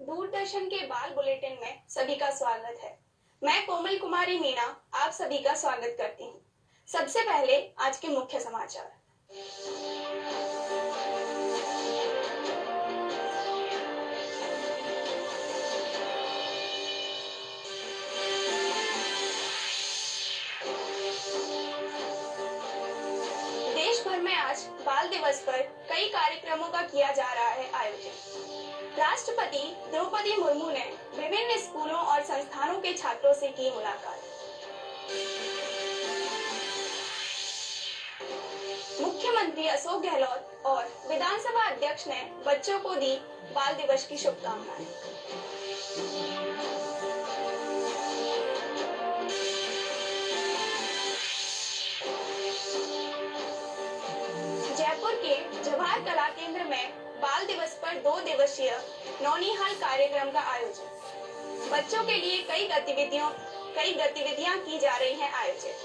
दूरदर्शन के बाल बुलेटिन में सभी का स्वागत है। मैं कोमल कुमारी मीना आप सभी का स्वागत करती हूँ। सबसे पहले आज के मुख्य समाचार। देश भर में आज बाल दिवस पर कई कार्यक्रमों का किया जा रहा है आयोजन। राष्ट्रपति द्रौपदी मुर्मू ने विभिन्न स्कूलों और संस्थानों के छात्रों से की मुलाकात। मुख्यमंत्री अशोक गहलोत और विधानसभा अध्यक्ष ने बच्चों को दी बाल दिवस की शुभकामनाएं। जयपुर के जवाहर कला केंद्र में बाल दिवस पर 2 दिवसीय नौनिहाल कार्यक्रम का आयोजन। बच्चों के लिए कई गतिविधियां की जा रही हैं आयोजित।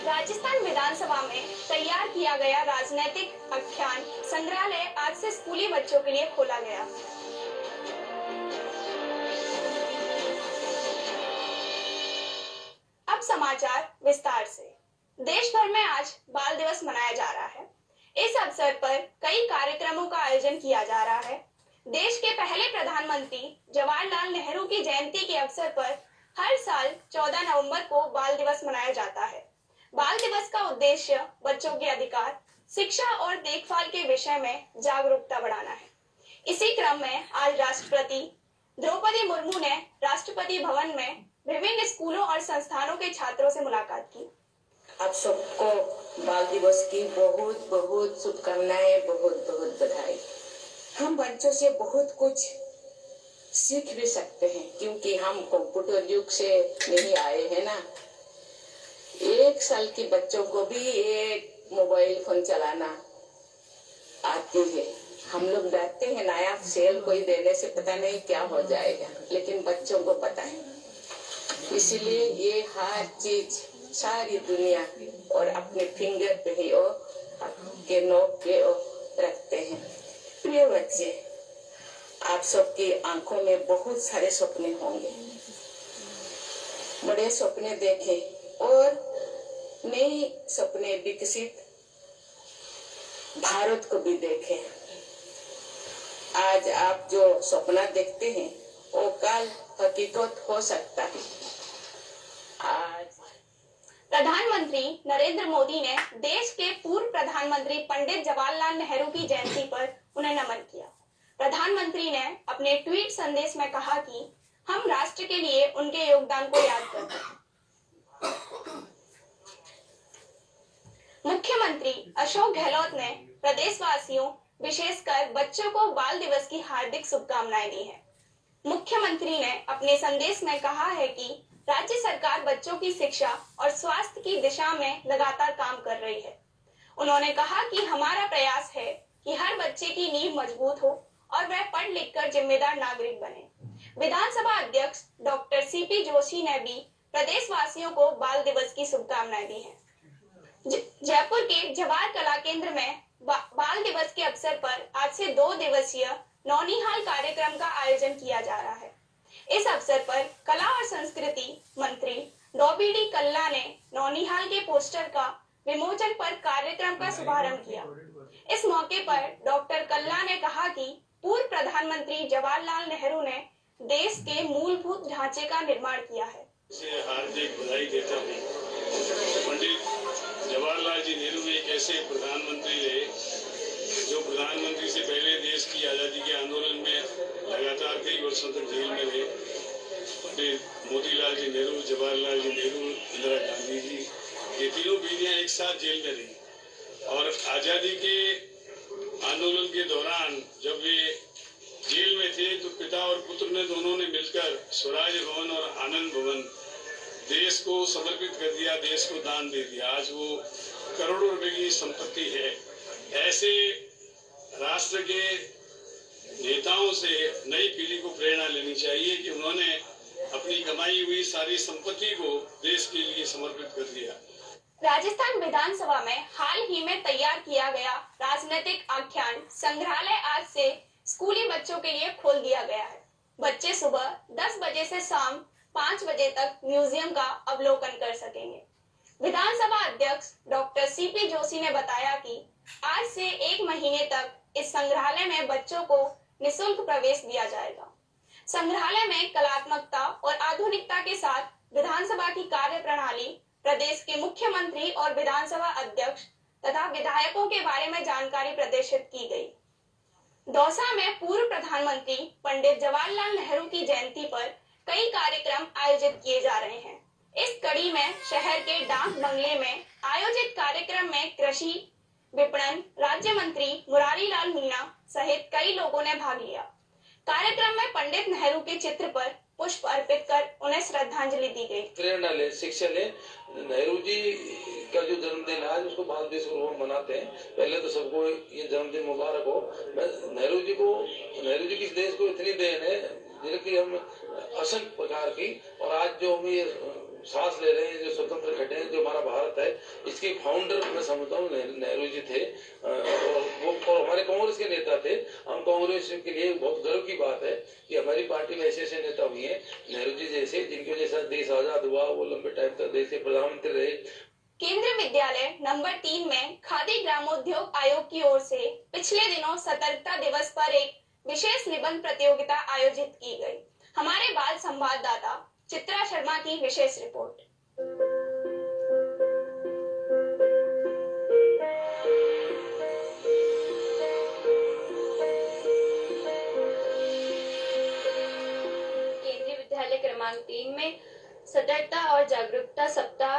राजस्थान विधानसभा में तैयार किया गया राजनैतिक आख्यान संग्रहालय आज से स्कूली बच्चों के लिए खोला गया। अब समाचार विस्तार से। देश भर में आज बाल दिवस मनाया जा रहा है। इस अवसर पर कई कार्यक्रमों का आयोजन किया जा रहा है। देश के पहले प्रधानमंत्री जवाहरलाल नेहरू की जयंती के अवसर पर हर साल 14 नवंबर को बाल दिवस मनाया जाता है। बाल दिवस का उद्देश्य बच्चों के अधिकार, शिक्षा और देखभाल के विषय में जागरूकता बढ़ाना है। इसी क्रम में आज राष्ट्रपति द्रौपदी मुर्मू ने राष्ट्रपति भवन में विभिन्न स्कूलों और संस्थानों के छात्रों से मुलाकात की। आप सबको बाल दिवस की बहुत बहुत शुभकामनाएं, बहुत बहुत बधाई। हम बच्चों से बहुत कुछ सीख भी सकते हैं क्योंकि हम कंप्यूटर युग से नहीं आए हैं ना। 1 साल के बच्चों को भी एक मोबाइल फोन चलाना आती है। हम लोग डरते हैं नया सेल कोई देने से पता नहीं क्या हो जाएगा, लेकिन बच्चों को पता है। इसलिए ये हर चीज सारी दुनिया और अपने फिंगर पे ही के नोक पे रखते हैं। प्रिय बच्चे, आप सबकी आंखों में बहुत सारे सपने होंगे। बड़े सपने देखें और नए सपने विकसित भारत को भी देखें। आज आप जो सपना देखते हैं वो कल हकीकत हो सकता है। आज प्रधानमंत्री नरेंद्र मोदी ने देश के पूर्व प्रधानमंत्री पंडित जवाहरलाल नेहरू की जयंती पर उन्हें नमन किया। प्रधानमंत्री ने अपने ट्वीट संदेश में कहा कि हम राष्ट्र के लिए उनके योगदान को याद करते हैं। मुख्यमंत्री अशोक गहलोत ने प्रदेशवासियों, विशेषकर बच्चों को बाल दिवस की हार्दिक शुभकामनाएं दी है। मुख्यमंत्री ने अपने संदेश में कहा है कि राज्य सरकार बच्चों की शिक्षा और स्वास्थ्य की दिशा में लगातार काम कर रही है। उन्होंने कहा कि हमारा प्रयास है कि हर बच्चे की नींव मजबूत हो और वह पढ़ लिखकर जिम्मेदार नागरिक बने। विधानसभा अध्यक्ष डॉक्टर सीपी जोशी ने भी प्रदेशवासियों को बाल दिवस की शुभकामनाएं दी हैं। जयपुर के जवाहर कला केंद्र में बाल दिवस के अवसर पर आज से 2 दिवसीय नौनिहाल कार्यक्रम का आयोजन किया जा रहा है। इस अवसर पर कला और संस्कृति मंत्री डॉबीडी कल्ला ने नौनिहाल के पोस्टर का विमोचन पर कार्यक्रम का शुभारंभ किया। इस मौके पर डॉक्टर कल्ला ने कहा कि पूर्व प्रधानमंत्री जवाहरलाल नेहरू ने देश के मूलभूत ढांचे का निर्माण किया है। हार्दिक बधाई देता हूँ। पंडित जवाहरलाल जी नेहरू एक ऐसे प्रधानमंत्री रहे जो प्रधानमंत्री से पहले देश की आजादी के आंदोलन में लगातार कई वर्षों तक जेल में रहे। पंडित मोतीलाल जी नेहरू, जवाहरलाल जी नेहरू, इंदिरा गांधी जी, ये तीनों पीढ़ियां एक साथ जेल में रही और आजादी के आंदोलन के दौरान जब वे जेल में थे तो पिता और पुत्र ने दोनों ने मिलकर स्वराज भवन और आनंद भवन देश को समर्पित कर दिया, देश को दान दे दिया। आज वो करोड़ों रुपए की संपत्ति है। ऐसे राष्ट्र के नेताओं से नई पीढ़ी को प्रेरणा लेनी चाहिए कि उन्होंने अपनी कमाई हुई सारी संपत्ति को देश के लिए समर्पित कर दिया। राजस्थान विधानसभा में हाल ही में तैयार किया गया राजनीतिक आख्यान संग्रहालय आज से स्कूली बच्चों के लिए खोल दिया गया है। बच्चे सुबह 10 बजे से शाम 5 बजे तक म्यूजियम का अवलोकन कर सकेंगे। विधानसभा अध्यक्ष डॉक्टर सीपी जोशी ने बताया कि आज से 1 महीने तक इस संग्रहालय में बच्चों को निःशुल्क प्रवेश दिया जाएगा। संग्रहालय में कलात्मकता और आधुनिकता के साथ विधानसभा की कार्य प्रणाली, प्रदेश के मुख्यमंत्री और विधानसभा अध्यक्ष तथा विधायकों के बारे में जानकारी प्रदर्शित की गई। दौसा में पूर्व प्रधानमंत्री पंडित जवाहरलाल नेहरू की जयंती पर कई कार्यक्रम आयोजित किए जा रहे हैं। इस कड़ी में शहर के डाक बंगले में आयोजित कार्यक्रम में कृषि विपणन राज्य मंत्री मुरारी लाल मीणा सहित कई लोगों ने भाग लिया। कार्यक्रम में पंडित नेहरू के चित्र पर पुष्प अर्पित कर उन्हें श्रद्धांजलि दी गई। प्रेरणा ले, शिक्षा ले। नेहरू जी का जो जन्मदिन आज उसको भारत देश को मनाते हैं। पहले तो सबको ये जन्मदिन मुबारक हो। नेहरू जी किस देश को इतनी देन है जिनकी हम असंख्य प्रकार की, और आज जो हम ये सांस ले रहे हैं, जो स्वतंत्र घटे हैं, जो हमारा भारत है, इसके फाउंडर मैं समझता हूँ नेहरू जी थे, और हमारे कांग्रेस के नेता थे। हम कांग्रेस के लिए बहुत गर्व की बात है कि हमारी पार्टी में ऐसे ऐसे नेता हुए हैं नेहरू जी जैसे, जिनकी वजह से देश आजाद हुआ। वो लंबे टाइम तक देश के प्रधानमंत्री रहे। केंद्रीय विद्यालय नंबर 3 में खादी ग्रामोद्योग आयोग की ओर से पिछले दिनों सतर्कता दिवस पर एक विशेष निबंध प्रतियोगिता आयोजित की गई। हमारे बाल संवाददाता चित्रा शर्मा की विशेष रिपोर्ट। केंद्रीय विद्यालय क्रमांक 3 में सतर्कता और जागरूकता सप्ताह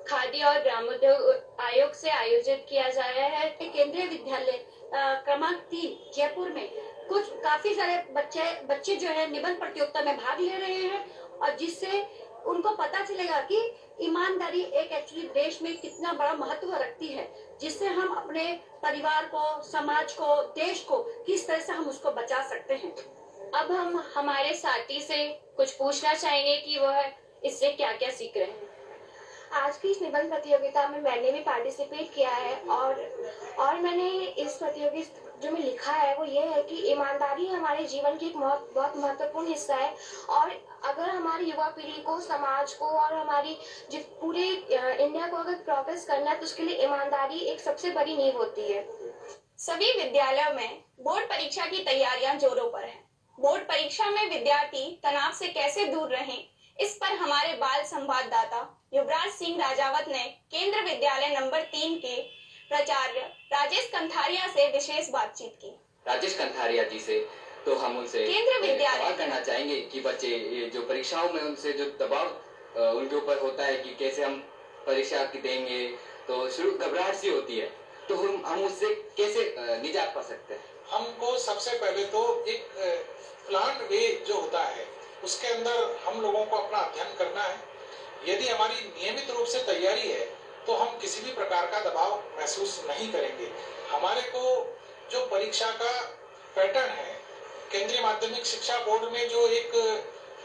खादी और ग्रामोद्योग आयोग से आयोजित किया जा रहा है। केंद्रीय विद्यालय क्रमांक 3 जयपुर में कुछ काफी सारे बच्चे जो है निबंध प्रतियोगिता में भाग ले रहे हैं, और जिससे उनको पता चलेगा कि ईमानदारी एक एक्चुअली देश में कितना बड़ा महत्व रखती है, जिससे हम अपने परिवार को, समाज को, देश को किस तरह से हम उसको बचा सकते हैं। अब हम हमारे साथी से कुछ पूछना चाहेंगे कि वह इससे क्या क्या सीख रहे हैं। आज की इस निबंध प्रतियोगिता में मैंने भी पार्टिसिपेट किया है, और मैंने इस प्रतियोगिता जो मैं लिखा है वो ये है कि ईमानदारी हमारे जीवन की एक बहुत महत्वपूर्ण हिस्सा है, और अगर हमारी युवा पीढ़ी को, समाज को और हमारी पूरे इंडिया को अगर प्रोग्रेस करना है तो उसके लिए ईमानदारी एक सबसे बड़ी नींव होती है। सभी विद्यालयों में बोर्ड परीक्षा की तैयारियां जोरों पर है। बोर्ड परीक्षा में विद्यार्थी तनाव से कैसे दूर रहें, इस पर हमारे बाल संवाददाता युवराज सिंह राजावत ने केंद्रीय विद्यालय नंबर 3 के प्राचार्य राजेश कंथारिया से विशेष बातचीत की। राजेश कंथारिया जी से तो हम उनसे केंद्रीय विद्यालय करना चाहेंगे कि बच्चे जो परीक्षाओं में उनसे जो दबाव उनके ऊपर होता है कि कैसे हम परीक्षा देंगे, तो शुरू घबराहट सी होती है, तो हम उससे कैसे निजात पा सकते हैं। हमको सबसे पहले तो एक प्लान वे जो होता है उसके अंदर हम लोगों को अपना अध्ययन करना है। यदि हमारी नियमित रूप से तैयारी है तो हम किसी भी प्रकार का दबाव महसूस नहीं करेंगे। हमारे को जो परीक्षा का पैटर्न है, केंद्रीय माध्यमिक शिक्षा बोर्ड में जो एक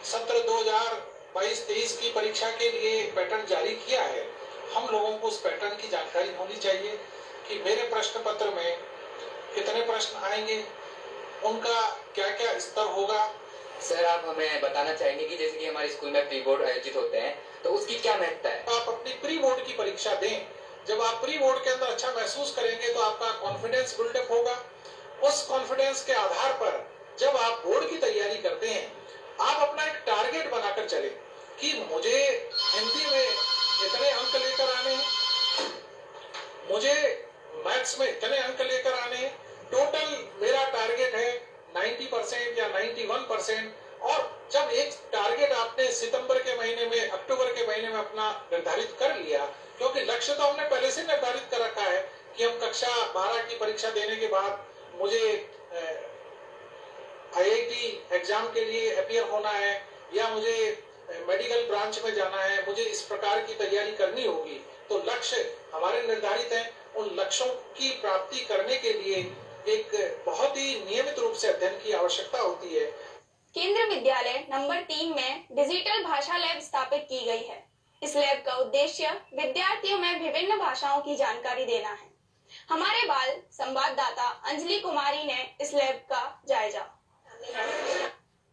सत्र 2022-23 की परीक्षा के लिए पैटर्न जारी किया है, हम लोगों को उस पैटर्न की जानकारी होनी चाहिए कि मेरे प्रश्न पत्र में कितने प्रश्न आएंगे, उनका क्या क्या स्तर होगा। सर, आप हमें बताना चाहेंगे कि जैसे कि हमारे स्कूल में प्री बोर्ड आयोजित होते हैं तो उसकी क्या महत्ता है। आप अपनी प्री बोर्ड की परीक्षा दें। जब आप प्री बोर्ड के अंदर अच्छा महसूस करेंगे तो आपका कॉन्फिडेंस बिल्डअप होगा। उस कॉन्फिडेंस के आधार पर जब आप बोर्ड की तैयारी करते हैं, आप अपना एक टारगेट बनाकर चले कि मुझे हिंदी में इतने अंक लेकर आने हैं, मुझे मैथ्स में इतने अंक लेकर आने हैं। टोटल मेरा टारगेट है 90% या 91%। और जब एक टारगेट आपने सितंबर के महीने में, अक्टूबर के महीने में अपना निर्धारित कर लिया, क्योंकि लक्ष्य तो हमने पहले से निर्धारित कर रखा है कि हम कक्षा 12 की परीक्षा देने के बाद मुझे IIT एग्जाम के लिए अपीयर होना है या मुझे मेडिकल ब्रांच में जाना है, मुझे इस प्रकार की तैयारी करनी होगी। तो लक्ष्य हमारे निर्धारित हैं। उन लक्ष्यों की प्राप्ति करने के लिए एक बहुत ही नियमित रूप से अध्ययन की आवश्यकता होती है। केंद्रीय विद्यालय नंबर 3 में डिजिटल भाषा लैब स्थापित की गई है। इस लैब का उद्देश्य विद्यार्थियों में विभिन्न भाषाओं की जानकारी देना है। हमारे बाल संवाददाता अंजलि कुमारी ने इस लैब का जायजा।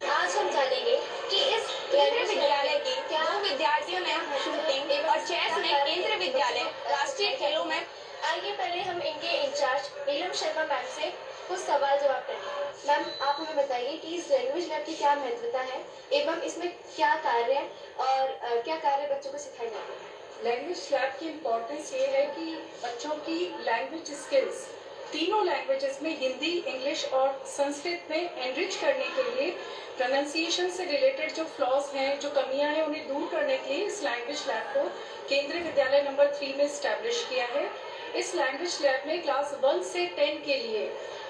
आज हम जानेंगे कि इस केंद्रीय विद्यालय के दो विद्यार्थियों ने शूटिंग और चेस में केंद्रीय विद्यालय राष्ट्रीय खेलों में। आइए पहले हम इनके इंचार्ज नीलम शर्मा मैम से कुछ सवाल जवाब करेंगे। मैम, आप हमें बताइए कि इस लैंग्वेज लैब की क्या महत्वता है एवं इसमें क्या कार्य है और क्या कार्य बच्चों को सिखाए जाते हैं। लैंग्वेज लैब की इम्पोर्टेंस ये है कि बच्चों की लैंग्वेज स्किल्स तीनों लैंग्वेजेस में हिंदी, इंग्लिश और संस्कृत में एनरिच करने के लिए प्रोनाउंसिएशन से रिलेटेड जो फ्लॉज हैं, जो कमियां हैं, उन्हें दूर करने के लिए इस लैंग्वेज लैब को केंद्रीय विद्यालय नंबर 3 में स्टैब्लिश किया है। इस लैंग्वेज लैब में क्लास 1 से 10 के लिए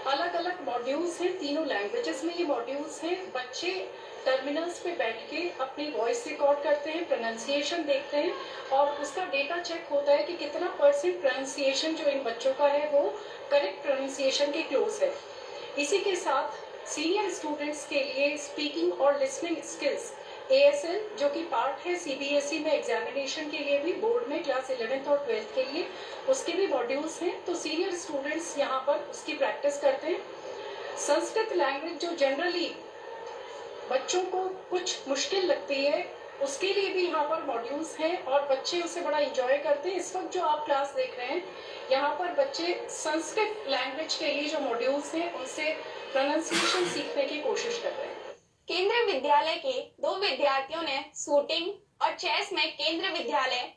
अलग अलग मॉड्यूल्स हैं। तीनों लैंग्वेजेस में ये मॉड्यूल्स हैं। बच्चे टर्मिनल्स पे बैठ के अपनी वॉइस रिकॉर्ड करते हैं, प्रोनाउंसिएशन देखते हैं और उसका डेटा चेक होता है कि कितना % प्रोनाउंसिएशन जो इन बच्चों का है वो करेक्ट प्रोनाउंसिएशन के क्लोज है। इसी के साथ सीनियर स्टूडेंट्स के लिए स्पीकिंग और लिसनिंग स्किल्स ASL जो कि पार्ट है CBSE में एग्जामिनेशन के लिए भी, बोर्ड में क्लास 11th और 12th के लिए उसके भी मॉड्यूल्स हैं। तो सीनियर स्टूडेंट्स यहाँ पर उसकी प्रैक्टिस करते हैं। संस्कृत लैंग्वेज जो जनरली बच्चों को कुछ मुश्किल लगती है, उसके लिए भी यहाँ पर मॉड्यूल्स हैं और बच्चे उसे बड़ा एंजॉय करते हैं। इस वक्त जो आप क्लास देख रहे हैं, यहाँ पर बच्चे संस्कृत लैंग्वेज के लिए जो मॉड्यूल्स हैं उनसे प्रोनाउंसिएशन सीखने की कोशिश कर रहे हैं। केंद्रीय विद्यालय के दो विद्यार्थियों ने शूटिंग और चेस में केंद्रीय विद्यालय